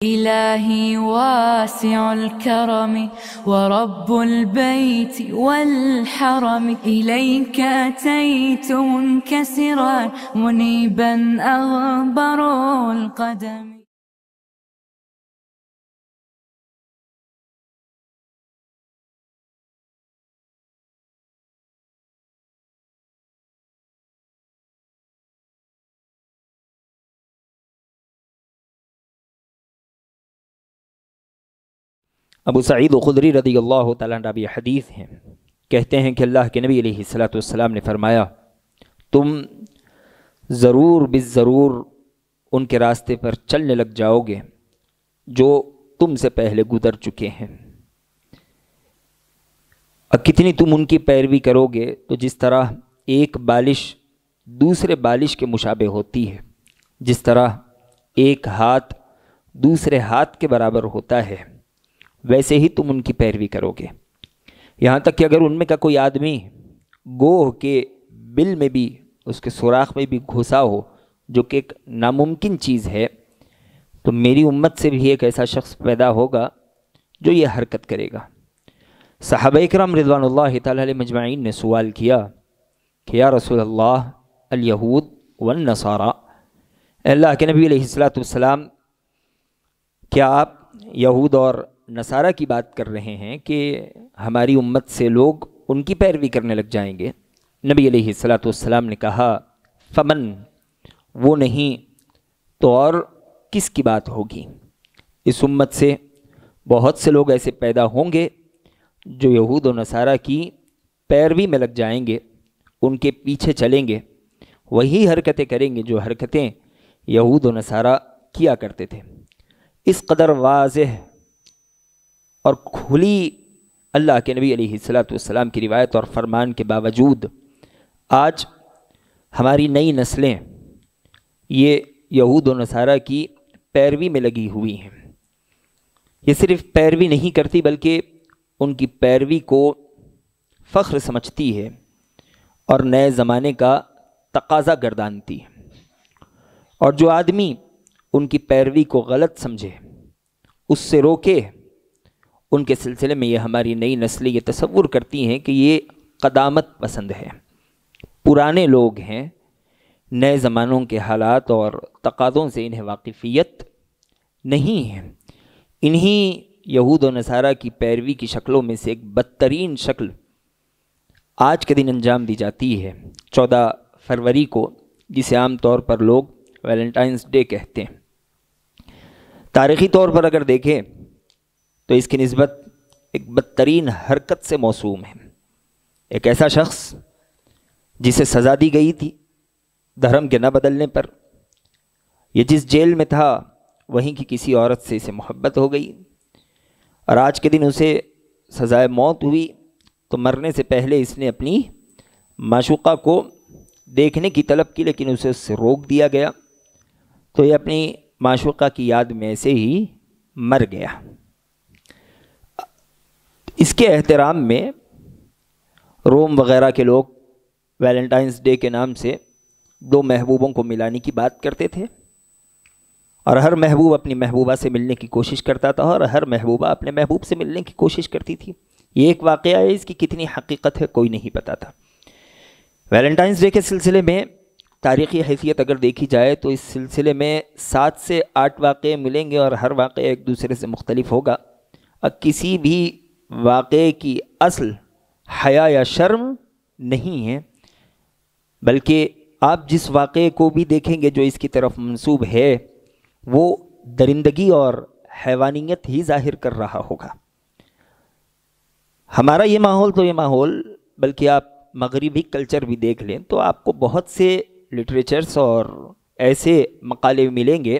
إلهي واسع الكرم ورب البيت والحرم، إليك أتيت منكسرا منيبا أغبر القدم. ابو سعید خدری رضی اللہ تعالیٰ عنہ بھی حدیث ہیں، کہتے ہیں کہ اللہ کے نبی علیہ السلام نے فرمایا، تم ضرور بالضرور ان کے راستے پر چلنے لگ جاؤ گے جو تم سے پہلے گزر چکے ہیں، اور کتنی تم ان کی پیروی کرو گے تو جس طرح ایک بالش دوسرے بالش کے مشابہ ہوتی ہے، جس طرح ایک ہاتھ دوسرے ہاتھ کے برابر ہوتا ہے، ویسے ہی تم ان کی پیروی کرو گے، یہاں تک کہ اگر ان میں کا کوئی آدمی گوہ کے بل میں بھی، اس کے سوراخ میں بھی گھسا ہو، جو کہ ایک ناممکن چیز ہے، تو میری امت سے بھی ایک ایسا شخص پیدا ہوگا جو یہ حرکت کرے گا۔ صحابہ اکرام رضوان اللہ تعالی علیہ مجمعین نے سوال کیا کہ یا رسول اللہ، الیہود والنصارى، اللہ کے نبی علیہ السلام، کیا آپ یہود اور نصارہ کی بات کر رہے ہیں کہ ہماری امت سے لوگ ان کی پیروی کرنے لگ جائیں گے؟ نبی علیہ السلام نے کہا، فمن، وہ نہیں تو اور کس کی بات ہوگی؟ اس امت سے بہت سے لوگ ایسے پیدا ہوں گے جو یہود و نصارہ کی پیروی میں لگ جائیں گے، ان کے پیچھے چلیں گے، وہی حرکتیں کریں گے جو حرکتیں یہود و نصارہ کیا کرتے تھے۔ اس قدر واضح اور کھلی اللہ کے نبی علیہ السلام کی روایت اور فرمان کے باوجود آج ہماری نئی نسلیں یہ یہود و نصارہ کی پیروی میں لگی ہوئی ہیں۔ یہ صرف پیروی نہیں کرتی بلکہ ان کی پیروی کو فخر سمجھتی ہے اور نئے زمانے کا تقاضا گردانتی ہے، اور جو آدمی ان کی پیروی کو غلط سمجھے، اس سے روکے، ان کے سلسلے میں یہ ہماری نئی نسلیں یہ تصور کرتی ہیں کہ یہ قدامت پسند ہے، پرانے لوگ ہیں، نئے زمانوں کے حالات اور تقاضوں سے انہیں واقفیت نہیں ہے۔ انہی یہود و نصارہ کی پیروی کی شکلوں میں سے ایک بدترین شکل آج کے دن انجام دی جاتی ہے 14 فروری کو، جسے عام طور پر لوگ ویلنٹائنس ڈے کہتے ہیں۔ تاریخی طور پر اگر دیکھیں تو اس کی نسبت ایک بدترین حرکت سے موسوم ہے۔ ایک ایسا شخص جسے سزا دی گئی تھی دھرم کے نہ بدلنے پر، یہ جس جیل میں تھا وہیں کی کسی عورت سے اسے محبت ہو گئی، اور آج کے دن اسے سزائے موت ہوئی، تو مرنے سے پہلے اس نے اپنی معشوقہ کو دیکھنے کی طلب کی، لیکن اسے اس سے روک دیا گیا، تو یہ اپنی معشوقہ کی یاد میں ایسے ہی مر گیا۔ اس کے احترام میں روم وغیرہ کے لوگ ویلنٹائنس ڈے کے نام سے 2 محبوبوں کو ملانے کی بات کرتے تھے، اور ہر محبوب اپنی محبوبہ سے ملنے کی کوشش کرتا تھا، اور ہر محبوبہ اپنے محبوب سے ملنے کی کوشش کرتی تھی۔ یہ ایک واقعہ ہے، اس کی کتنی حقیقت ہے کوئی نہیں پتا تھا۔ ویلنٹائنس ڈے کے سلسلے میں تاریخی حیثیت اگر دیکھی جائے تو اس سلسلے میں 7 سے 8 واقعے ملیں گے، اور ہر واقعہ ایک دوسرے سے مختلف ہوگا، اور کسی بھی واقعے کی اصل حیا یا شرم نہیں ہے، بلکہ آپ جس واقعے کو بھی دیکھیں گے جو اس کی طرف منسوب ہے وہ درندگی اور حیوانیت ہی ظاہر کر رہا ہوگا۔ ہمارا یہ ماحول تو یہ ماحول، بلکہ آپ مغربی کلچر بھی دیکھ لیں تو آپ کو بہت سے لٹریچرز اور ایسے مقالے ملیں گے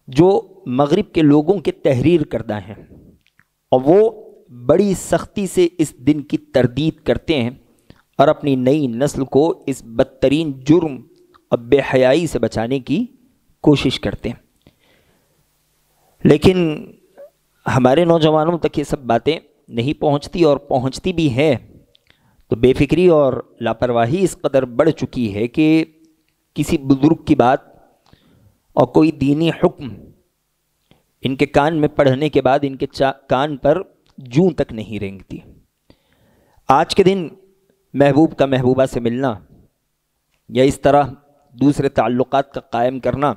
جو مغرب کے لوگوں کے تحریر کردہ ہیں، اور وہ بڑی سختی سے اس دن کی تردید کرتے ہیں اور اپنی نئی نسل کو اس بدترین جرم اور بے حیائی سے بچانے کی کوشش کرتے ہیں۔ لیکن ہمارے نوجوانوں تک یہ سب باتیں نہیں پہنچتی، اور پہنچتی بھی ہے تو بے فکری اور لاپرواہی اس قدر بڑھ چکی ہے کہ کسی بزرگ کی بات اور کوئی دینی حکم ان کے کان میں پڑھنے کے بعد ان کے کان پر جوں تک نہیں رینگتی۔ آج کے دن محبوب کا محبوبہ سے ملنا یا اس طرح دوسرے تعلقات کا قائم کرنا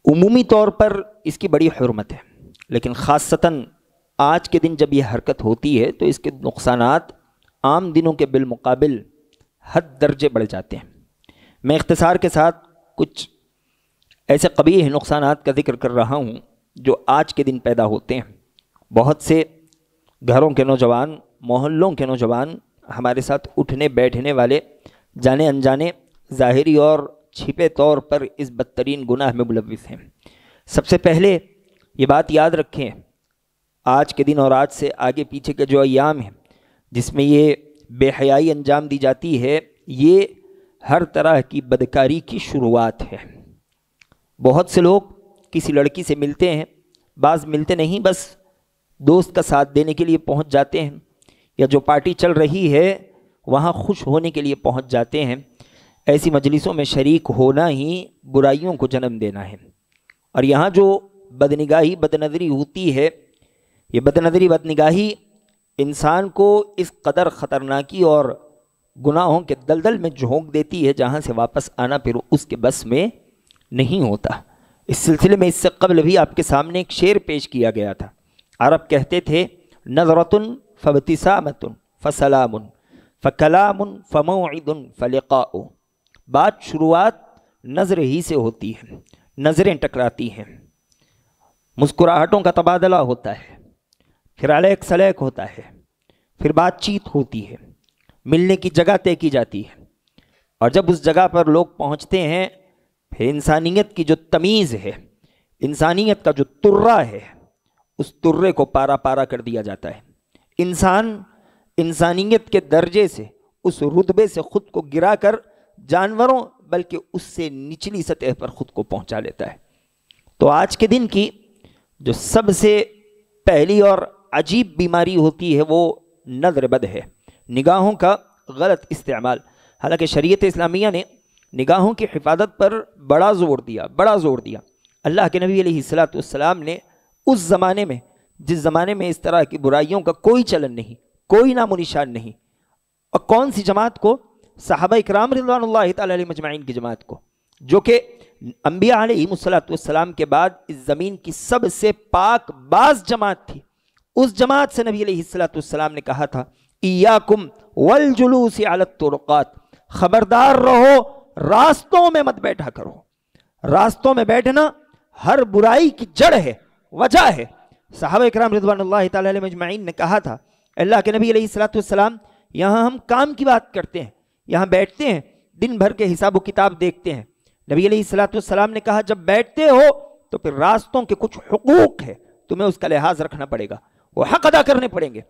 عمومی طور پر اس کی بڑی حرمت ہے، لیکن خاصتاً آج کے دن جب یہ حرکت ہوتی ہے تو اس کے نقصانات عام دنوں کے بالمقابل حد درجے بڑھ جاتے ہیں۔ میں اختصار کے ساتھ کچھ ایسے قبیح نقصانات کا ذکر کر رہا ہوں جو آج کے دن پیدا ہوتے ہیں۔ بہت سے گھروں کے نوجوان، محلوں کے نوجوان ہمارے ساتھ اٹھنے بیٹھنے والے جانے انجانے ظاہری اور چھپے طور پر اس بدترین گناہ میں ملوث ہیں۔ سب سے پہلے یہ بات یاد رکھیں، آج کے دن اور آج سے آگے پیچھے کے جو ایام ہیں جس میں یہ بے حیائی انجام دی جاتی ہے، یہ ہر طرح کی بدکاری کی شروعات ہے۔ بہت سے لوگ کسی لڑکی سے ملتے ہیں، بعض ملتے نہیں، بس دوست کا ساتھ دینے کے لیے پہنچ جاتے ہیں، یا جو پارٹی چل رہی ہے وہاں خوش ہونے کے لیے پہنچ جاتے ہیں۔ ایسی مجلسوں میں شریک ہونا ہی برائیوں کو جنم دینا ہے۔ اور یہاں جو بدنگاہی بدنظری ہوتی ہے، یہ بدنظری بدنگاہی انسان کو اس قدر خطرناکی اور گناہوں کے دلدل میں جھونک دیتی ہے جہاں سے واپس آنا پھر اس کے بس میں نہیں ہوتا۔ اس سلسلے میں اس سے قبل بھی آپ کے سامنے ایک شعر پیش کیا گیا تھا۔ عرب کہتے تھے نظرۃ فابتسامۃ فسلام فکلام فموعد فلقاء۔ بات شروعات نظر ہی سے ہوتی ہے، نظریں ٹکراتی ہیں، مسکراہٹوں کا تبادلہ ہوتا ہے، پھر علیک سلیک ہوتا ہے، پھر بات چیت ہوتی ہے، ملنے کی جگہ طے کی جاتی ہے، اور جب اس جگہ پر لوگ پہنچتے ہیں پھر انسانیت کی جو تمیز ہے، انسانیت کا جو ترہ ہے، اس ترے کو پارا پارا کر دیا جاتا ہے۔ انسان انسانیت کے درجے سے، اس رتبے سے خود کو گرا کر جانوروں بلکہ اس سے نچلی سطح پر خود کو پہنچا لیتا ہے۔ تو آج کے دن کی جو سب سے پہلی اور عجیب بیماری ہوتی ہے وہ نظر بد ہے، نگاہوں کا غلط استعمال۔ حالانکہ شریعت اسلامیہ نے نگاہوں کی حفاظت پر بڑا زور دیا۔ اللہ کے نبی علیہ السلام نے اس زمانے میں، جس زمانے میں اس طرح کی برائیوں کا کوئی چلن نہیں، کوئی نام و نشان نہیں، اور کون سی جماعت کو؟ صحابہ اکرام رضوان اللہ تعالی علیہ مجمعین کی جماعت کو، جو کہ انبیاء علیہ السلام کے بعد اس زمین کی سب سے پاک باز جماعت تھی۔ اس جماعت سے نبی علیہ السلام نے کہا تھا ایاکم والجلوس علی الطرقات، خبردار رہو راستوں میں مت بیٹھا کرو۔ راستوں میں بیٹھنا ہر برائی کی جڑ ہے، وجہ ہے۔ صحابہ اکرام رضوان اللہ تعالی علیہ مجمعین نے کہا تھا اللہ کے نبی علیہ السلام، یہاں ہم کام کی بات کرتے ہیں، یہاں بیٹھتے ہیں، دن بھر کے حساب و کتاب دیکھتے ہیں۔ نبی علیہ السلام نے کہا جب بیٹھتے ہو تو پھر راستوں کے کچھ حقوق ہے، تمہیں اس کا لحاظ رکھنا پڑے گا، وہ حق ادا کرنے پڑیں گے۔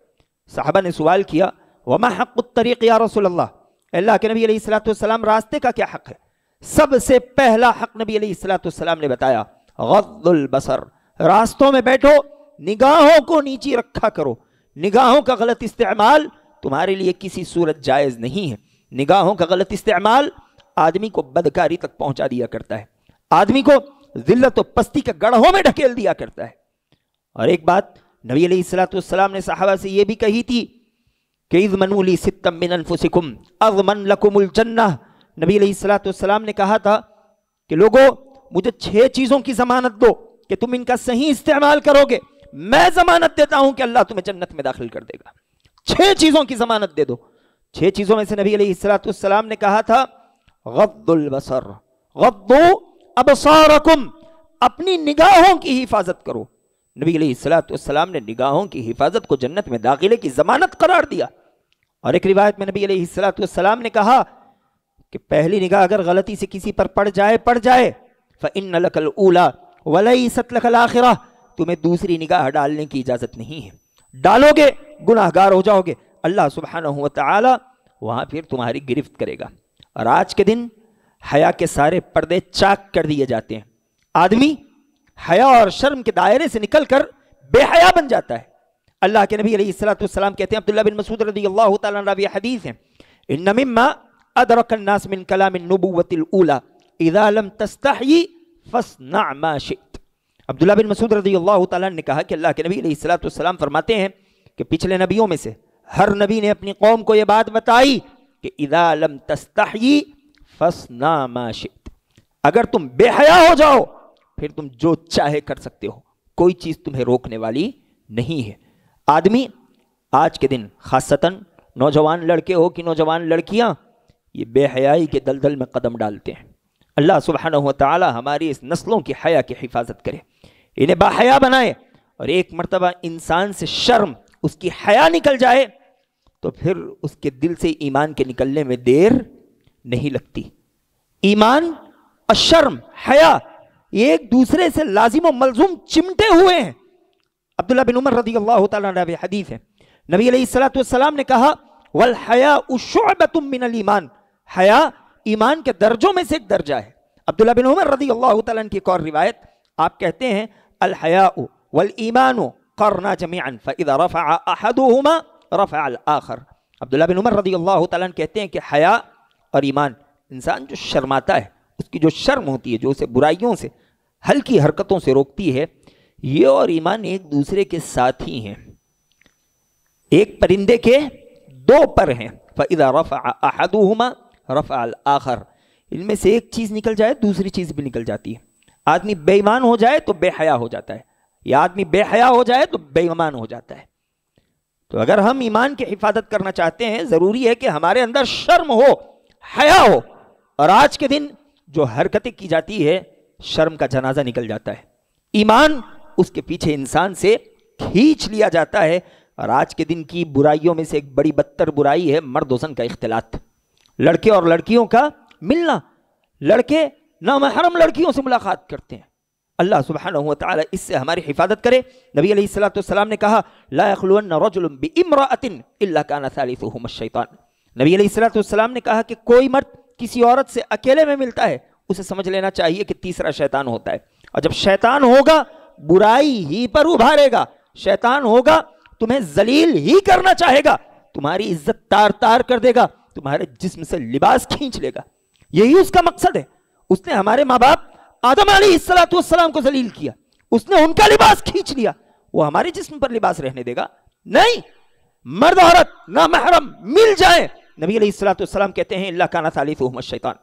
صحابہ نے سوال کیا وما حق الطریق یا رسول اللہ کے نبی علیہ السلام راستے کا کیا حق ہے؟ سب سے پہلا حق نبی علیہ السلام نے بتایا غض البصر، راستوں میں بیٹھو نگاہوں کو نیچی رکھا کرو، نگاہوں کا غلط استعمال تمہارے لیے کسی صورت جائز نہیں ہے۔ نگاہوں کا غلط استعمال آدمی کو بدکاری تک پہنچا دیا کرتا ہے، آدمی کو ذلت و پستی کے گڑھوں میں ڈھکیل دیا کرتا ہے۔ اور ایک بات نبی علیہ السلام نے صحابہ سے یہ بھی کہی تھی کہ اضمنوا لی ستا من انفسکم اضمن لکم الجنہ۔ نبی علیہ السلام نے کہا تھا کہ لوگو مجھے 6 چیزوں کی ضمانت دو کہ تم ان کا صحیح استعمال کرو گے، میں ضمانت دیتا ہوں کہ اللہ تمہیں جنت میں داخل کر دے گا۔ 6 چیزوں کی ضمانت دے دو۔ 6 چیزوں میں سے نبی علیہ السلام نے کہا تھا غض البصر، غضوا ابصارکم، اپنی نگاہوں کی حفاظت کرو۔ نبی علیہ السلام نے نگاہوں کی حفاظت کو جنت میں داخلے کی ضمانت قرار دیا۔ اور ایک روایت میں نبی علیہ السلام نے کہا کہ پہلی نگاہ اگر غلطی سے کسی پر پڑ جائے فَإِنَّ لَكَ الْأُولَى وَلَيْسَتْ لَكَ الْآخِرَةُ، تمہیں دوسری نگاہ ڈالنے کی اجازت نہیں ہے، ڈالو گے گناہگار ہو جاؤ گے، اللہ سبحانہ وتعالی وہاں پھر تمہاری گرفت کرے گا۔ اور آج کے دن حیا کے سارے پردے چاک کر دیے جاتے ہیں، آدمی حیا اور شرم کے دائرے سے نکل کر بے حیا بن جاتا ہے۔ اللہ کے نبی علیہ السلام کہتے ہیں، عبداللہ بن مسعود رضی اللہ تعالیٰ عنہ راوی حدیث ہیں، ان مما ادرک الناس من کلام النبوۃ الاولی اذا لم تستحی فاصنع ما شئت۔ عبداللہ بن مسعود رضی اللہ تعالیٰ نے کہا کہ اللہ کے نبی علیہ الصلوۃ والسلام فرماتے ہیں کہ پچھلے نبیوں میں سے ہر نبی نے اپنی قوم کو یہ بات بتائی کہ اذا لم تستحیی فاصنع ما شئت، اگر تم بے حیا ہو جاؤ پھر تم جو چاہے کر سکتے ہو، کوئی چیز تمہیں روکنے والی نہیں ہے۔ آدمی آج کے دن خاصتاً نوجوان لڑکے ہو کہ نوجوان لڑکیاں یہ بے حیائی کے دلدل میں قدم ڈالتے ہیں۔ اللہ سبحانہ و تعالی ہماری اس نسلوں کی حیا کی حفاظت کرے، انہیں باحیا بنائے، اور ایک مرتبہ انسان سے شرم، اس کی حیا نکل جائے تو پھر اس کے دل سے ایمان کے نکلنے میں دیر نہیں لگتی۔ ایمان اور شرم، حیا، ایک دوسرے سے لازم و ملزوم چمٹے ہوئے ہیں۔ عبداللہ بن عمر رضی اللہ تعالیٰ عنہ حدیث ہے، نبی علیہ الصلوۃ والسلام نے کہا وَالْحَيَاءُ شُعْبَةٌ مِّنَ الْإِيمَانِ، حیا ایمان کے درجوں میں سے ایک درجہ ہے۔ عبداللہ بن عمر رضی اللہ تعالیٰ عنہ کی ایک اور روایت، آپ کہتے ہیں الحیاء والایمان قرنا جميعا فاذا رفع احدهما رفع الاخر۔ عبداللہ بن عمر رضی اللہ تعالیٰ عنہ کہتے ہیں کہ حیا اور ایمان، انسان جو شرماتا ہے، اس کی جو شرم ہوتی ہے، جو اسے برائیوں سے، ہلکی حرکتوں سے روکتی ہے، یہ اور ایمان ایک دوسرے کے ساتھی ہیں، ایک پرندے کے دو پر ہیں۔ فاذا رفع احدهما رفع الاخر، ان میں سے ایک چیز نکل جائے دوسری چیز بھی نکل جاتی ہے۔ آدمی بے ایمان ہو جائے تو بے حیا ہو جاتا ہے، یا آدمی بے حیا ہو جائے تو بے ایمان ہو جاتا ہے۔ تو اگر ہم ایمان کی حفاظت کرنا چاہتے ہیں، ضروری ہے کہ ہمارے اندر شرم ہو، حیا ہو، اور آج کے دن جو حرکتیں کی جاتی ہے، شرم کا جنازہ نکل جاتا ہے، ایمان اس کے پیچھے انسان سے کھینچ لیا جاتا ہے۔ اور آج کے دن کی برائیوں میں سے ایک بڑی بدتر برائی ہے مرد و زن کا اختلاط، لڑکے اور لڑکیوں کا ملنا، لڑکے نامحرم لڑکیوں سے ملاقات کرتے ہیں۔ اللہ سبحانہ و تعالی اس سے ہماری حفاظت کرے۔ نبی علیہ الصلوۃ والسلام نے کہا لا يخلون رجل بامرأة الا كان ثالثهما الشیطان۔ نبی علیہ الصلوۃ والسلام نے کہا کہ کوئی مرد کسی عورت سے اکیلے میں ملتا ہے، اسے سمجھ لینا چاہیے کہ تیسرا شیطان ہوتا ہے، اور جب شیطان ہوگا برائی ہی پر ابھارے گا، شیطان ہوگا تمہیں ذلیل ہی کرنا چاہے گا، تمہاری عزت تار تار کر دے گا، تمہارے جسم سے لباس کھینچ لے گا، یہی اس کا مقصد ہے۔ اس نے ہمارے ماں باپ آدم علیہ السلام کو ذلیل کیا، اس نے ان کا لباس کھینچ لیا، وہ ہمارے جسم پر لباس رہنے دے گا؟ نہیں۔ مرد عورت نامحرم مل جائیں، نبی علیہ السلام کہتے ہیں اللہ کان ثالثہما الشیطان،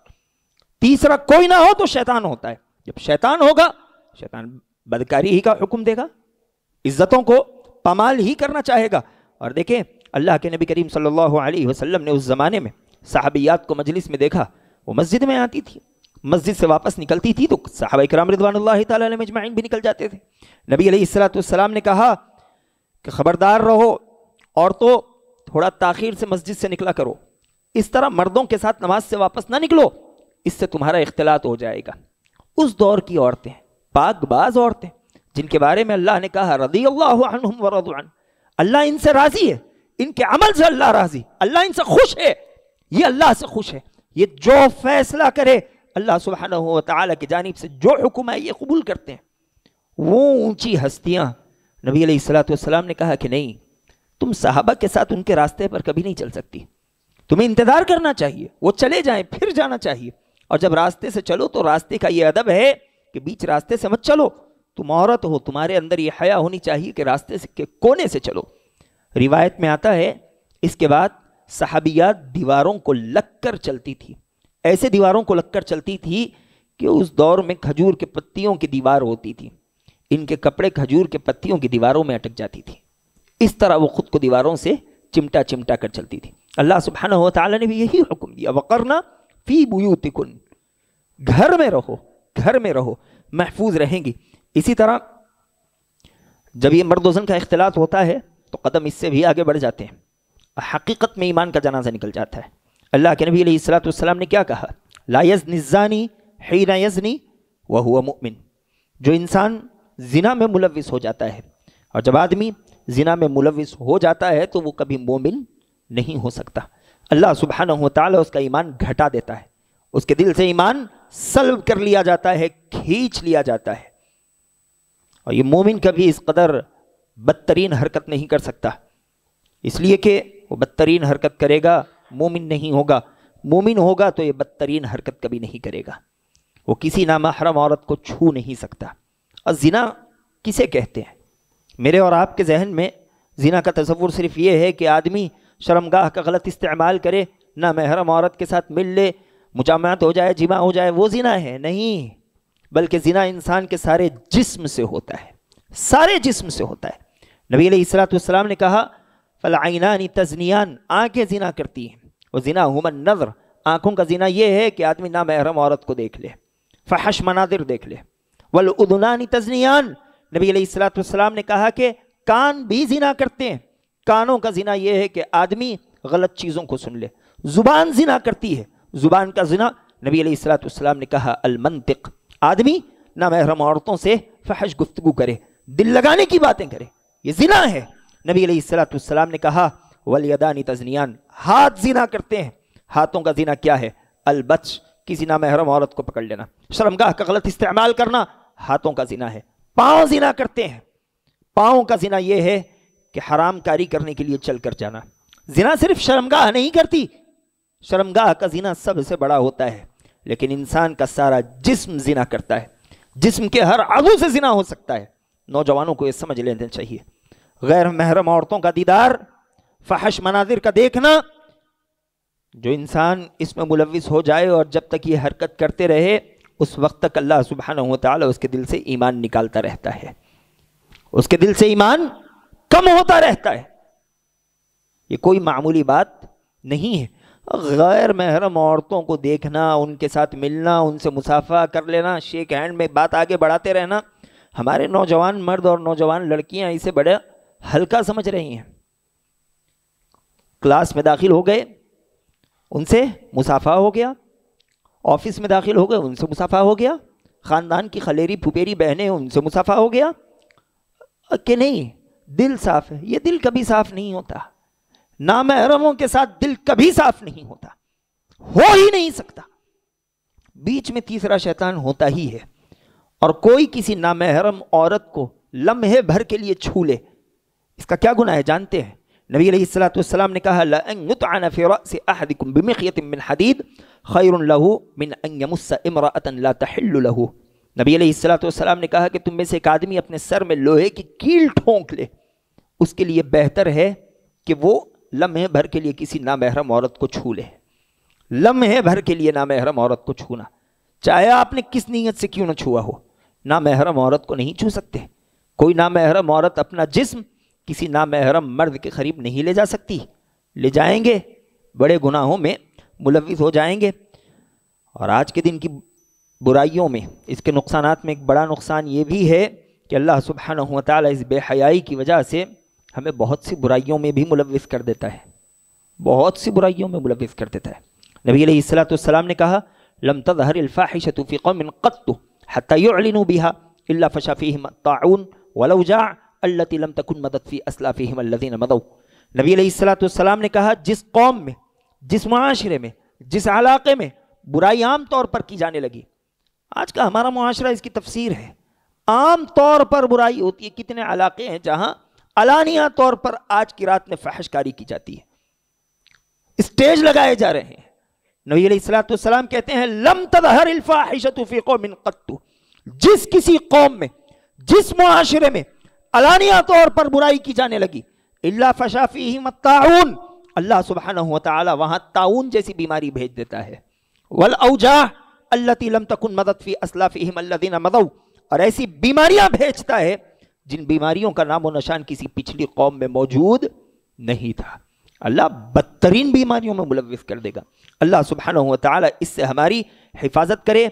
تیسرا کوئی نہ ہو تو شیطان ہوتا ہے۔ جب شیطان ہوگا، شیطان بدکاری ہی کا حکم دے گا، عزتوں کو پامال ہی کرنا چاہے گا۔ اور دیکھیں اللہ کے نبی کریم صلی اللہ علیہ وسلم نے اس زمانے میں صحابیات کو مجلس میں دیکھا، وہ مسجد میں آتی تھی، مسجد سے واپس نکلتی تھی تو صحابہ کرام رضوان اللہ تعالی علیہم اجمعین بھی نکل جاتے تھے۔ نبی علیہ السلام نے کہا کہ خبردار رہو، عورتوں تھوڑا تاخیر سے مسجد سے نکلا کرو، اس طرح مردوں کے ساتھ نماز سے واپس نہ نکلو، اس سے تمہارا اختلاط ہو جائے گا۔ اس دور کی عورتیں، پاک باز عورتیں، جن کے بارے میں اللہ نے کہا رضی اللہ عنہم ورضوا عنہ، اللہ ان سے راضی ہے، ان کے عمل سے اللہ راضی، اللہ ان سے خوش ہے، یہ اللہ سے خوش ہے، یہ جو فیصلہ کرے اللہ سبحانہ و تعالی کی جانب سے جو حکم ہے یہ قبول کرتے ہیں۔ وہ اونچی ہستیاں، نبی علیہ السلام نے کہا کہ نہیں، تم صحابہ کے ساتھ ان کے راستے پر کبھی نہیں چل سکتی، تمہیں انتظار کرنا چاہیے، وہ چلے جائیں پھر جانا چاہیے، اور جب راستے سے چلو تو راستے کا یہ ادب ہے کہ بیچ راستے سے مت چلو، تم عورت ہو، تمہارے اندر یہ حیا ہونی چاہیے کہ راستے کے کونے سے چلو۔ روایت میں آتا ہے اس کے بعد صحابیات دیواروں کو لگ کر چلتی تھی، ایسے دیواروں کو لگ کر چلتی تھی کہ اس دور میں کھجور کے پتیوں کی دیوار ہوتی تھی، ان کے کپڑے کھجور کے پتیوں کی دیواروں میں اٹک جاتی تھی، اس طرح وہ خود کو دیواروں سے چمٹا چمٹا کر چلتی تھی۔ اللہ سبحانہ و تعالی نے بھی یہی حکم دیا وقرنا فی بیوتکن، گھر میں رہو، گھر میں رہو، محفوظ رہیں گی۔ اسی طرح جب یہ مرد و زن کا اختلاط ہوتا ہے تو قدم اس سے بھی آگے بڑھ جاتے ہیں، حقیقت میں ایمان کا جنازہ نکل جاتا ہے۔ اللہ کے نبی علیہ السلام نے کیا کہا؟ لا یزنی الزانی حین یزنی وہو مؤمن، جو انسان زنا میں ملوث ہو جاتا ہے، اور جب آدمی زنا میں ملوث ہو جاتا ہے تو وہ کبھی مومن نہیں ہو سکتا، اللہ سبحانہ و تعالی اس کا ایمان گھٹا دیتا ہے، اس کے دل سے ایمان سلب کر لیا جاتا ہے، کھینچ لیا جاتا ہے، اور یہ مومن کبھی اس قدر بدترین حرکت نہیں کر سکتا، اس لیے کہ وہ بدترین حرکت کرے گا مومن نہیں ہوگا، مومن ہوگا تو یہ بدترین حرکت کبھی نہیں کرے گا، وہ کسی نامحرم عورت کو چھو نہیں سکتا۔ زنا کسے کہتے ہیں؟ میرے اور آپ کے ذہن میں زنا کا تصور صرف یہ ہے کہ آدمی شرمگاہ کا غلط استعمال کرے، نہ محرم عورت کے ساتھ مل لے، مجامعت ہو جائے، جماع ہو جائے، وہ زنا ہے؟ نہیں، بلکہ زنا انسان کے سارے جسم سے ہوتا ہے، سارے جسم سے ہوتا ہے۔ نبی علیہ السلام نے کہا فالعینان تزنیان، آنکھیں زنا کرتی ہیں، وزناہما النظر، آنکھوں کا زنا یہ ہے کہ آدمی نامحرم عورت کو دیکھ لے، فحش مناظر دیکھ لے۔ والاذنان تزنیان، نبی علیہ السلام نے کہا کہ کان بھی زنا کرتے ہیں، کانوں کا زنا یہ ہے کہ آدمی غلط چیزوں کو سن لے۔ زبان زنا کرتی ہے، زبان کا زنا نبی علیہ السلام نے کہا المنطق، آدمی نامحرم عورتوں سے فحش گفتگو کرے، دل لگانے کی باتیں کرے، یہ زنا ہے۔ نبی علیہ السلام نے کہا والیدان تزنیان، ہاتھ زنا کرتے ہیں، ہاتھوں کا زنا کیا ہے؟ البطش، کسی نامحرم عورت کو پکڑ لینا، شرمگاہ کا غلط استعمال کرنا ہاتھوں کا زنا ہے۔ پاؤں زنا کرتے ہیں، پاؤں کا زنا یہ ہے کہ حرام کاری کرنے کے لیے چل کر جانا۔ زنا صرف شرمگاہ نہیں کرتی، شرمگاہ کا زنا سب سے بڑا ہوتا ہے، لیکن انسان کا سارا جسم زنا کرتا ہے، جسم کے ہر عضو سے زنا ہو سکتا ہے۔ نوجوانوں کو یہ سمجھ لینا چاہیے، غیر محرم عورتوں کا دیدار، فحش مناظر کا دیکھنا، جو انسان اس میں ملوث ہو جائے اور جب تک یہ حرکت کرتے رہے اس وقت تک اللہ سبحانہ وتعالی اس کے دل سے ایمان نکالتا رہتا ہے، اس کے دل سے ایمان کم ہوتا رہتا ہے۔ یہ کوئی معمولی بات نہیں ہے۔ غیر محرم عورتوں کو دیکھنا، ان کے ساتھ ملنا، ان سے مصافحہ کر لینا، شیک ہینڈ میں بات آگے بڑھاتے رہنا، ہمارے نوجوان مرد اور نوجوان لڑکیاں اسے بڑا ہلکا سمجھ رہی ہیں۔ کلاس میں داخل ہو گئے، ان سے مصافحہ ہو گیا، آفس میں داخل ہو گئے، ان سے مصافحہ ہو گیا، خاندان کی خلیری پھپھیری بہنیں ان سے مصافحہ ہو گیا، کہ نہیں دل صاف ہے؟ یہ دل کبھی صاف نہیں ہوتا، نامحرموں کے ساتھ دل کبھی صاف نہیں ہوتا، ہو ہی نہیں سکتا، بیچ میں تیسرا شیطان ہوتا ہی ہے۔ اور کوئی کسی نامحرم عورت کو لمحے بھر کے لیے چھو لے، اس کا کیا گناہ ہے جانتے ہیں؟ نبی علیہ السلام نے کہا لَأَن يُطْعَنَ فِي رَأْسِ أَحَدِكُمْ بِمِخْيَةٍ مِّنْ حَدِيدٍ خَيْرٌ لَهُ مِنْ أَن يَمُسَّ امْرَأَةً لَا تَحِلُّ لَهُ۔ نبی علیہ السلام نے کہا کہ تم میں سے ایک آدمی اپنے سر میں لوہے کی کیل ٹھونک لے، اس کے لیے بہتر ہے کہ وہ لمحے بھر کے لیے کسی نامحرم عورت کو چھو لے۔ لمحے بھر کے لیے نامحرم عورت کو چھونا، چاہے آپ نے کس نیت سے کیوں نہ چھوا ہو، نامحرم عورت کو نہیں چھو سکتے۔ کوئی نامحرم عورت اپنا جسم کسی نامحرم مرد کے قریب نہیں لے جا سکتی، لے جائیں گے بڑے گناہوں میں ملوث ہو جائیں گے۔ اور آج کے دن کی برائیوں میں، اس کے نقصانات میں ایک بڑا نقصان یہ بھی ہے کہ اللہ سبحانہ و تعالیٰ اس بے حیائی کی وجہ سے ہمیں بہت سی برائیوں میں بھی ملوث کر دیتا ہے، بہت سی برائیوں میں ملوث کر دیتا ہے۔ نبی علیہ السلام نے کہا لم تظہر الفاحشۃ فی قوم قط حتی یعلنوا بها الا فشا فیہم الطاعون والاوجاع التي لم تكن مدت فی اسلافہم الذین مضوا۔ نبی علیہ السلام نے کہا جس قوم میں، جس معاشرے میں، جس علاقے میں برائی عام طور پر کی جانے لگی، آج کا ہمارا معاشرہ اس کی تفسیر ہے، عام طور پر برائی ہوتی ہے۔ کتنے علاقے ہیں جہاں علانیہ طور پر آج کی رات میں فحش کاری کی جاتی ہے، اسٹیج لگائے جا رہے ہیں۔ نبی علیہ السلام کہتے ہیں لم تظہر الفاحشۃ فی قوم قط، جس کسی قوم میں، جس معاشرے میں علانیہ طور پر برائی کی جانے لگی، الا فشا فیہم الطاعون، اللہ سبحانہ و تعالی وہاں طاعون جیسی بیماری بھیج دیتا ہے، والاوجاع التي لم تكن مدت في اسلافهم الذين مضوا، اور ایسی بیماریاں بھیجتا ہے جن بیماریوں کا نام و نشان کسی پچھلی قوم میں موجود نہیں تھا۔ اللہ بدترین بیماریوں میں ملوث کر دے گا۔ اللہ سبحانہ و تعالی اس سے ہماری حفاظت کرے۔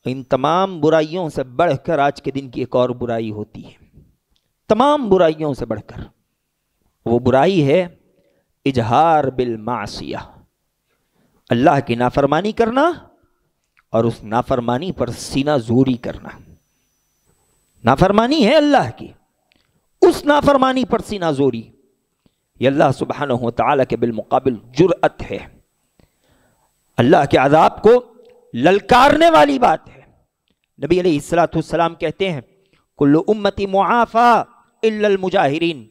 ان تمام برائیوں سے بڑھ کر آج کے دن کی ایک اور برائی ہوتی ہے، تمام برائیوں سے بڑھ کر، وہ برائی ہے اجہار بالمعصیہ، اللہ کی نافرمانی کرنا اور اس نافرمانی پر سینہ زوری کرنا۔ نافرمانی ہے اللہ کی، اس نافرمانی پر سینہ زوری یہ اللہ سبحانہ و تعالیٰ کے بالمقابل جرأت ہے، اللہ کے عذاب کو للکارنے والی بات ہے۔ نبی علیہ السلام کہتے ہیں کل امتی معافی الا المجاہرین،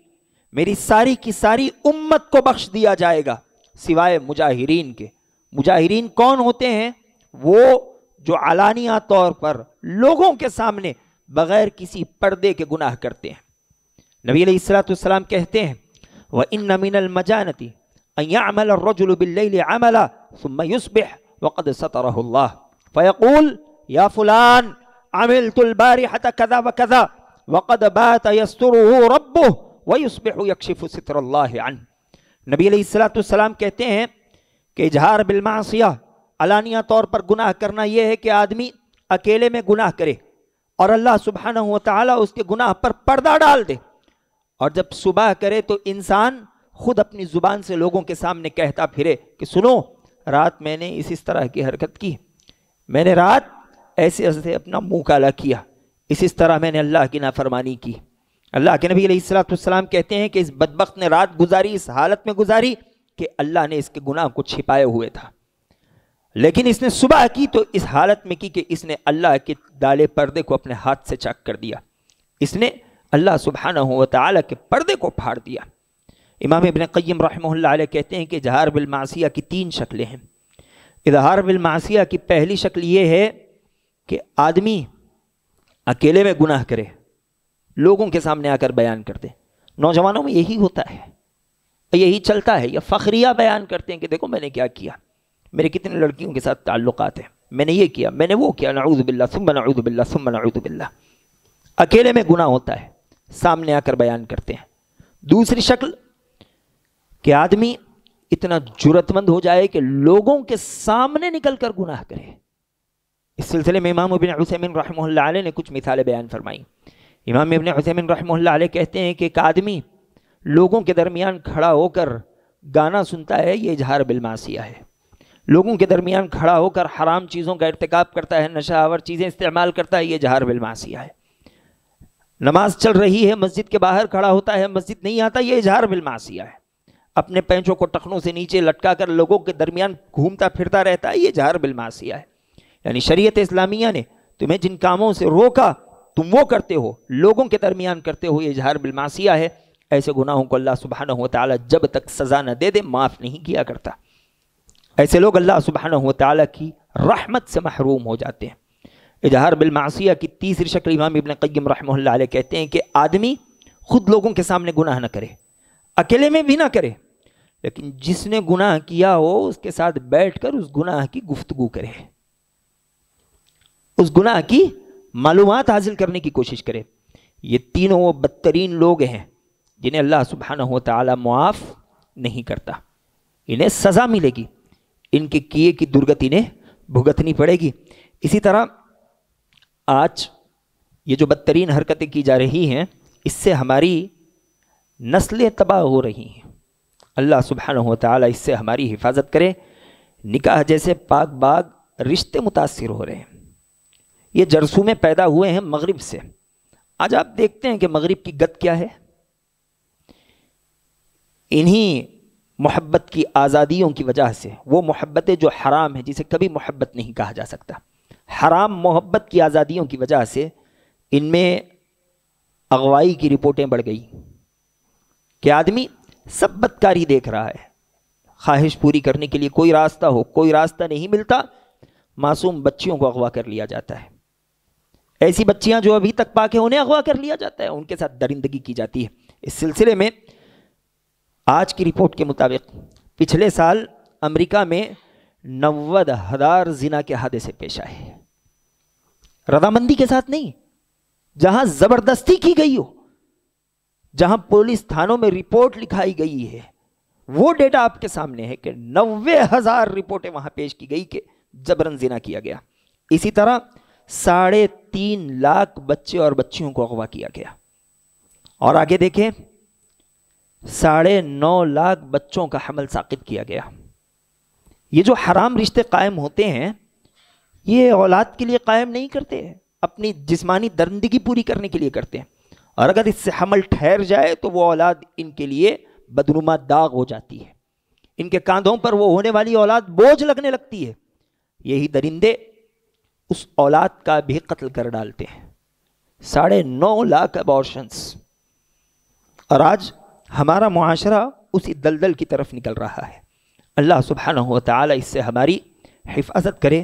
میری ساری کی ساری امت کو بخش دیا جائے گا سوائے مجاہرین کے۔ مجاہرین کون ہوتے ہیں؟ وہ جو علانیہ طور پر لوگوں کے سامنے بغیر کسی پردے کے گناہ کرتے ہیں. نبی علیہ الصلوۃ والسلام کہتے ہیں وَإِنَّ مِنَ الْمَجَانَةِ أَن يَعْمَلَ الرَّجُلُ بِاللَّيْلِ عَمَلًا ثُمَّ يُصْبِحُ وَقَدْ سَتَرَهُ اللَّهُ فَيَقُولُ يَا فُلَانُ عَمِلْتُ الْبَارِحَةَ كَذَا وَكَذَا وَقَدْ بَاتَ يَسْتُرُهُ رَبُّهُ وَيُصْبِحُ يَكْشِفُ سِتْرَ اللَّهِ عَنْهُ. نبی علیہ الصلوۃ والسلام کہتے ہیں کہ اجہار بالمعصیہ، علانیہ طور پر گناہ کرنا، یہ ہے کہ آدمی اکیلے میں گناہ کرے اور اللہ سبحانہ و تعالیٰ اس کے گناہ پر پردہ ڈال دے، اور جب صبح کرے تو انسان خود اپنی زبان سے لوگوں کے سامنے کہتا پھرے کہ سنو، رات میں نے اس طرح کی حرکت کی، میں نے رات ایسے ایسے اپنا منہ کالا کیا، اس طرح میں نے اللہ کی نافرمانی کی. اللہ کے نبی علیہ الصلوۃ والسلام کہتے ہیں کہ اس بدبخت نے رات گزاری اس حالت میں گزاری کہ اللہ نے اس کے گناہ کو چھپائے ہوئے تھا، لیکن اس نے صبح کی تو اس حالت میں کی کہ اس نے اللہ کے ڈالے پردے کو اپنے ہاتھ سے چاک کر دیا، اس نے اللہ سبحانہ و تعالیٰ کے پردے کو پھاڑ دیا. امام ابن قیم رحمہ اللہ علیہ کہتے ہیں کہ اظہار بالمعصیہ کی 3 شکلیں ہیں. اظہار بالمعصیہ کی پہلی شکل یہ ہے کہ آدمی اکیلے میں گناہ کرے، لوگوں کے سامنے آ کر بیان کر دے. نوجوانوں میں یہی ہوتا ہے، یہی چلتا ہے، یا فخریہ بیان کرتے ہیں کہ دیکھو میں نے کیا کیا، میرے کتنے لڑکیوں کے ساتھ تعلقات ہیں، میں نے یہ کیا، میں نے وہ کیا، نعوذ باللہ ثم نعوذ باللہ ثم نعوذ باللہ. اکیلے میں گناہ ہوتا ہے، سامنے آ کر بیان کرتے ہیں. دوسری شکل کہ آدمی اتنا جرأت مند ہو جائے کہ لوگوں کے سامنے نکل کر گناہ کرے. اس سلسلے میں امام ابن عثیمین رحمہ اللہ علیہ نے کچھ مثالیں بیان فرمائیں. امام ابن عثیمین رحمہ اللہ علیہ کہتے ہیں کہ ایک آدمی لوگوں کے درمیان کھڑا ہو کر گانا سنتا ہے، یہ اظہار بالمعصیہ ہے. لوگوں کے درمیان کھڑا ہو کر حرام چیزوں کا ارتکاب کرتا ہے، نشہ آور چیزیں استعمال کرتا ہے، یہ اظہار بالمعصیہ ہے. نماز چل رہی ہے، مسجد کے باہر کھڑا ہوتا ہے، مسجد نہیں آتا، یہ اظہار بالمعصیہ ہے. اپنے پینچوں کو ٹخنوں سے نیچے لٹکا کر لوگوں کے درمیان گھومتا پھرتا رہتا ہے، یہ اظہار بالمعصیہ ہے. یعنی شریعت اسلامیہ نے تمہیں جن کاموں سے روکا تم وہ کرتے ہو، لوگوں کے درمیان کرتے ہو، یہ اظہار بالمعصیہ ہے. ایسے گناہوں کو اللہ سبحانہ و تعالیٰ جب تک سزا نہ دے دے معاف نہیں کیا کرتا. ایسے لوگ اللہ سبحانہ و تعالیٰ کی رحمت سے محروم ہو جاتے ہیں. اظہار بالمعصیہ کی تیسری شکل امام ابن قیم رحمہ اللہ علیہ کہتے ہیں کہ آدمی خود لوگوں کے سامنے گناہ نہ کرے، اکیلے میں بھی نہ کرے، لیکن جس نے گناہ کیا ہو اس کے ساتھ بیٹھ کر اس گناہ کی گفتگو کرے، اس گناہ کی معلومات حاصل کرنے کی کوشش کرے. یہ تینوں وہ بدترین لوگ ہیں جنہیں اللہ سبحانہ و تعالیٰ معاف نہیں کرتا، انہیں سزا ملے گی، ان کے کیے کی درگتی انہیں بھگتنی پڑے گی. اسی طرح آج یہ جو بدترین حرکتیں کی جا رہی ہیں، اس سے ہماری نسلیں تباہ ہو رہی ہیں. اللہ سبحانہ و تعالیٰ اس سے ہماری حفاظت کرے. نکاح جیسے پاک باغ رشتے متاثر ہو رہے ہیں. یہ جرثومے پیدا ہوئے ہیں مغرب سے. آج آپ دیکھتے ہیں کہ مغرب کی گت کیا ہے. انہی محبت کی آزادیوں کی وجہ سے، وہ محبتیں جو حرام ہیں، جسے کبھی محبت نہیں کہا جا سکتا، حرام محبت کی آزادیوں کی وجہ سے ان میں اغوائی کی رپورٹیں بڑھ گئی کہ آدمی سب بدکاری دیکھ رہا ہے. خواہش پوری کرنے کے لیے کوئی راستہ ہو، کوئی راستہ نہیں ملتا، معصوم بچیوں کو اغوا کر لیا جاتا ہے. ایسی بچیاں جو ابھی تک پاک ہیں انہیں اغوا کر لیا جاتا ہے، ان کے ساتھ درندگی کی جاتی ہے. اس سلسلے میں آج کی رپورٹ کے مطابق پچھلے سال امریکہ میں 90,000 زنا کے حادثے پیش آئے. رضامندی کے ساتھ نہیں، جہاں زبردستی کی گئی ہو، جہاں پولیس تھانوں میں رپورٹ لکھائی گئی ہے، وہ ڈیٹا آپ کے سامنے ہے کہ 90,000 رپورٹیں وہاں پیش کی گئی کہ جبرن زنا کیا گیا. اسی طرح 3.5 لاکھ بچے اور بچیوں کو اغوا کیا گیا. اور آگے دیکھیں 9.5 لاکھ بچوں کا حمل ساقط کیا گیا. یہ جو حرام رشتے قائم ہوتے ہیں، یہ اولاد کے لیے قائم نہیں کرتے، اپنی جسمانی درندگی پوری کرنے کے لیے کرتے ہیں. اور اگر اس سے حمل ٹھہر جائے تو وہ اولاد ان کے لیے بدنما داغ ہو جاتی ہے، ان کے کاندھوں پر وہ ہونے والی اولاد بوجھ لگنے لگتی ہے. یہی درندے اس اولاد کا بھی قتل کر ڈالتے ہیں. 9.5 لاکھ ابارشنز. اور آج ہمارا معاشرہ اسی دلدل کی طرف نکل رہا ہے. اللہ سبحانہ و تعالی اس سے ہماری حفاظت کرے.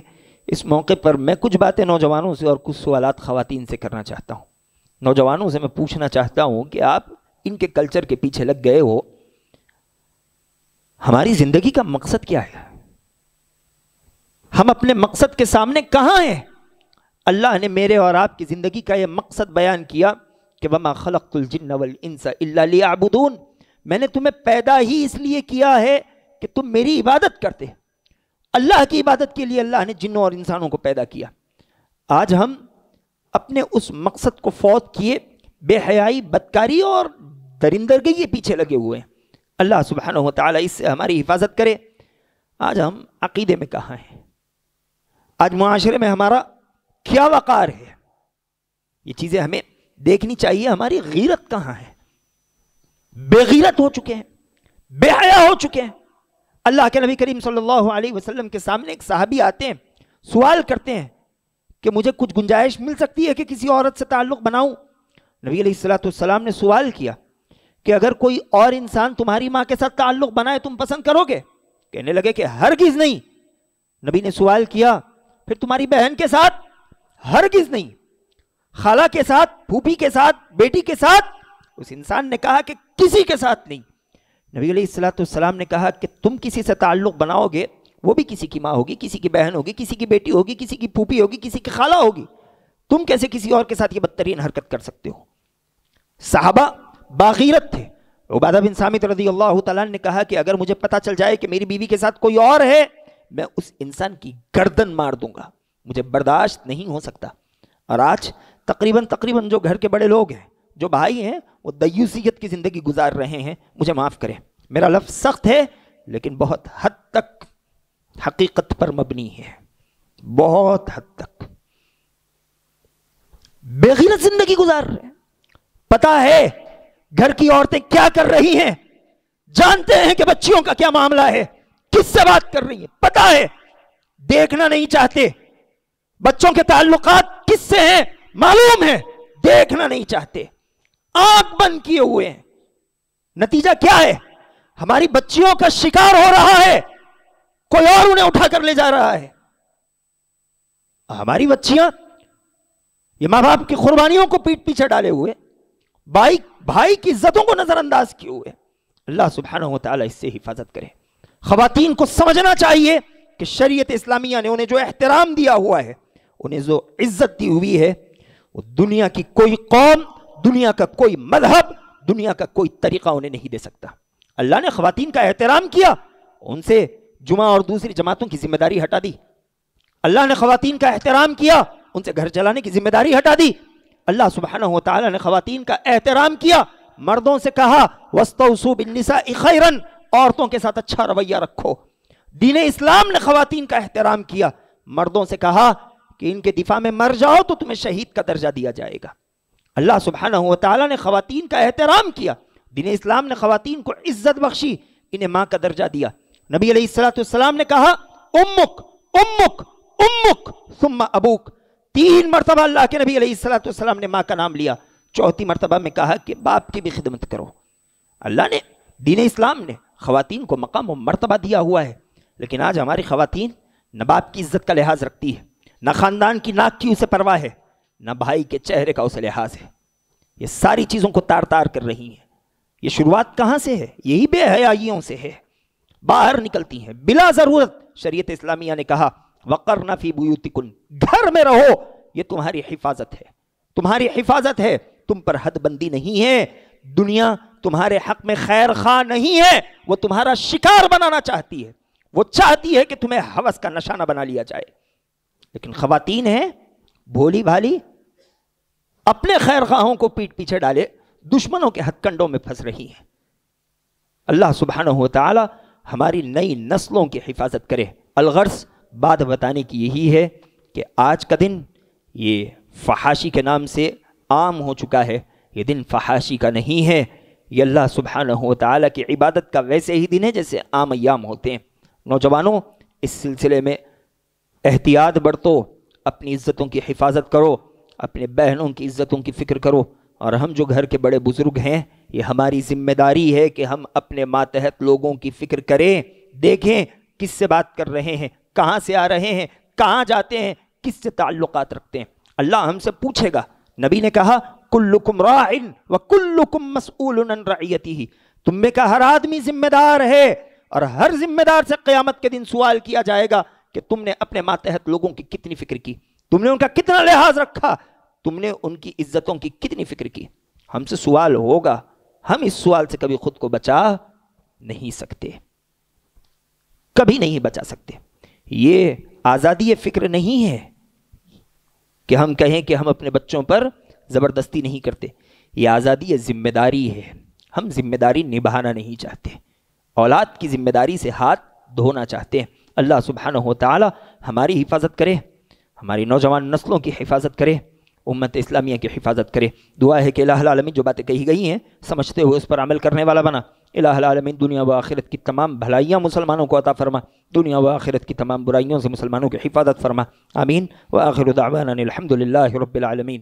اس موقع پر میں کچھ باتیں نوجوانوں سے اور کچھ سوالات خواتین سے کرنا چاہتا ہوں. نوجوانوں سے میں پوچھنا چاہتا ہوں کہ آپ ان کے کلچر کے پیچھے لگ گئے ہو. ہماری زندگی کا مقصد کیا ہے؟ ہم اپنے مقصد کے سامنے کہاں ہیں؟ اللہ نے میرے اور آپ کی زندگی کا یہ مقصد بیان کیا کہ وَمَا خَلَقْتُ الْجِنَّ وَالْإِنسَ إِلَّا لِيَعْبُدُونَ. میں نے تمہیں پیدا ہی اس لیے کیا ہے کہ تم میری عبادت کرتے. اللہ کی عبادت کے لیے اللہ نے جنوں اور انسانوں کو پیدا کیا. آج ہم اپنے اس مقصد کو فوت کیے بے حیائی، بدکاری اور درندگی کے پیچھے لگے ہوئے ہیں. اللہ سبحانہ و تعالیٰ اس سے ہماری حفاظت کرے. آج ہم عقیدے میں کہاں ہیں؟ آج معاشرے میں ہمارا کیا وقار ہے؟ یہ چیزیں ہمیں دیکھنی چاہیے. ہماری غیرت کہاں ہے؟ بے غیرت ہو چکے ہیں، بے حیا ہو چکے ہیں. اللہ کے نبی کریم صلی اللہ علیہ وسلم کے سامنے ایک صحابی آتے ہیں، سوال کرتے ہیں کہ مجھے کچھ گنجائش مل سکتی ہے کہ کسی عورت سے تعلق بناؤں؟ نبی علیہ السلام نے سوال کیا کہ اگر کوئی اور انسان تمہاری ماں کے ساتھ تعلق بنائے تم پسند کرو گے؟ کہنے لگے کہ ہرگز نہیں. نبی نے سوال کیا پھر تمہاری بہن کے ساتھ؟ ہرگز نہیں. خالہ کے ساتھ، پھوپھی کے ساتھ، بیٹی کے ساتھ؟ اس انسان نے کہا کہ کسی کے ساتھ نہیں. نبی علیہ السلام نے کہا کہ تم کسی سے تعلق بناؤ گے، وہ بھی کسی کی ماں ہوگی، کسی کی بہن ہوگی، کسی کی بیٹی ہوگی، کسی کی پھوپھی ہوگی، کسی کی خالہ ہوگی. تم کیسے کسی اور کے ساتھ یہ بدترین حرکت کر سکتے ہو؟ صحابہ باغیرت تھے. عبادہ بن صامت رضی اللہ تعالیٰ نے کہا کہ اگر مجھے پتا چل جائے کہ میری بیوی کے ساتھ کوئی اور ہے، میں اس انسان کی گردن مار دوں گا، مجھے برداشت نہیں ہو سکتا. اور آج تقریباً جو گھر کے بڑے لوگ ہیں، جو بھائی ہیں، وہ دیوسیت کی زندگی گزار رہے ہیں. مجھے معاف کریں، میرا لفظ سخت ہے لیکن بہت حد تک حقیقت پر مبنی ہے. بہت حد تک بے غیرت زندگی گزار رہے ہیں. پتا ہے گھر کی عورتیں کیا کر رہی ہیں، جانتے ہیں کہ بچیوں کا کیا معاملہ ہے، کس سے بات کر رہی ہیں، پتا ہے. دیکھنا نہیں چاہتے بچوں کے تعلقات کس سے ہیں، معلوم ہے، دیکھنا نہیں چاہتے، آنکھ بند کیے ہوئے ہیں. نتیجہ کیا ہے؟ ہماری بچیوں کا شکار ہو رہا ہے، کوئی اور انہیں اٹھا کر لے جا رہا ہے. ہماری بچیاں یہ ماں باپ کی قربانیوں کو پیٹ پیچھے ڈالے ہوئے، بھائی کی عزتوں کو نظر انداز کیے ہوئے. اللہ سبحانہ و تعالیٰ اس سے حفاظت کرے. خواتین کو سمجھنا چاہیے کہ شریعت اسلامیہ نے انہیں جو احترام دیا ہوا ہے، انہیں جو عزت دی ہوئی ہے، وہ دنیا کی کوئی قوم، دنیا کا کوئی مذہب، دنیا کا کوئی طریقہ انہیں نہیں دے سکتا. اللہ نے خواتین کا احترام کیا، ان سے جمعہ اور دوسری جماعتوں کی ذمہ داری ہٹا دی. اللہ نے خواتین کا احترام کیا، ان سے گھر چلانے کی ذمہ داری ہٹا دی. اللہ سبحانہ و تعالیٰ نے خواتین کا احترام کیا، مردوں سے کہا وَاسْتَوْصُوا بِالنِّسَاءِ خَيْرًا، عورتوں کے ساتھ اچھا رویہ رکھو. دین اسلام نے خواتین کا احترام کیا، مردوں سے کہا کہ ان کے دفاع میں مر جاؤ تو تمہیں شہید کا درجہ دیا جائے گا. اللہ سبحانہ و تعالیٰ نے خواتین کا احترام کیا، دین اسلام نے خواتین کو عزت بخشی، انہیں ماں کا درجہ دیا. نبی علیہ السلام نے کہا امک امک امک ثم ابوک. 3 مرتبہ اللہ کے نبی علیہ السلام نے ماں کا نام لیا، 4تھی مرتبہ میں کہا کہ باپ کی بھی خدمت کرو. اللہ نے، دین اسلام نے خواتین کو مقام و مرتبہ دیا ہوا ہے. لیکن آج ہماری خواتین نہ باپ کی عزت کا لحاظ رکھتی ہے، نہ خاندان کی ناک کی اسے پرواہ ہے، نہ بھائی کے چہرے کا اسے لحاظ ہے. یہ ساری چیزوں کو تار تار کر رہی ہیں. یہ شروعات کہاں سے ہے؟ یہی بے حیائیوں سے ہے. باہر نکلتی ہیں بلا ضرورت. شریعت اسلامیہ نے کہا وَقَرْنَ فِي بُيُوتِكُنْ، گھر میں رہو، یہ تمہاری حفاظت ہے، تمہاری حفاظت ہے، تم پر حد بندی نہیں ہے. دنیا تمہارے حق میں خیر خواہ نہیں ہے، وہ تمہارا شکار بنانا چاہتی ہے، وہ چاہتی ہے کہ تمہیں ہوس کا نشانہ بنا لیا جائے. لیکن خواتین ہیں بھولی بھالی، اپنے خیر خواہوں کو پیٹ پیچھے ڈالے دشمنوں کے ہتھ کنڈوں میں پھنس رہی ہیں. اللہ سبحانہ و تعالی ہماری نئی نسلوں کی حفاظت کرے. الغرض بات بتانے کی یہی ہے کہ آج کا دن یہ فحاشی کے نام سے عام ہو چکا ہے. یہ دن فحاشی کا نہیں ہے، یہ اللہ سبحانہ و تعالیٰ کی عبادت کا ویسے ہی دن ہے جیسے عام ایام ہوتے ہیں. نوجوانوں، اس سلسلے میں احتیاط برتو، اپنی عزتوں کی حفاظت کرو، اپنے بہنوں کی عزتوں کی فکر کرو. اور ہم جو گھر کے بڑے بزرگ ہیں، یہ ہماری ذمہ داری ہے کہ ہم اپنے ماتحت لوگوں کی فکر کریں، دیکھیں کس سے بات کر رہے ہیں، کہاں سے آ رہے ہیں، کہاں جاتے ہیں، کس سے تعلقات رکھتے ہیں۔ اللہ ہم سے پوچھے گا۔ نبی نے کہا کلکم راع وکلکم مسئول عن رعیتہ، تم میں کا ہر آدمی ذمہ دار ہے، اور ہر ذمہ دار سے قیامت کے دن سوال کیا جائے گا کہ تم نے اپنے ماتحت لوگوں کی کتنی فکر کی، تم نے ان کا کتنا لحاظ رکھا، تم نے ان کی عزتوں کی کتنی فکر کی۔ ہم سے سوال ہوگا، ہم اس سوال سے کبھی خود کو بچا نہیں سکتے، کبھی نہیں بچا سکتے۔ یہ آزادی فکر نہیں ہے کہ ہم کہیں کہ ہم اپنے بچوں پر زبردستی نہیں کرتے، یہ آزادی ذمہ داری ہے۔ ہم ذمہ داری نبھانا نہیں چاہتے، اولاد کی ذمہ داری سے ہاتھ دھونا چاہتے ہیں۔ اللہ سبحانہ و تعالی ہماری حفاظت کرے، ہماری نوجوان نسلوں کی حفاظت کرے، امت اسلامیہ کی حفاظت کرے۔ دعا ہے کہ الہ العالمین جو باتیں کہی گئی ہیں سمجھتے ہوئے اس پر عمل کرنے والا بنا۔ الہ العالمین دنیا و آخرت کی تمام بھلائیاں مسلمانوں کو عطا فرما، دنیا و آخرت کی تمام برائیوں سے مسلمانوں کی حفاظت فرما، آمین۔ وآخر دعوانا الحمد للہ رب العالمین۔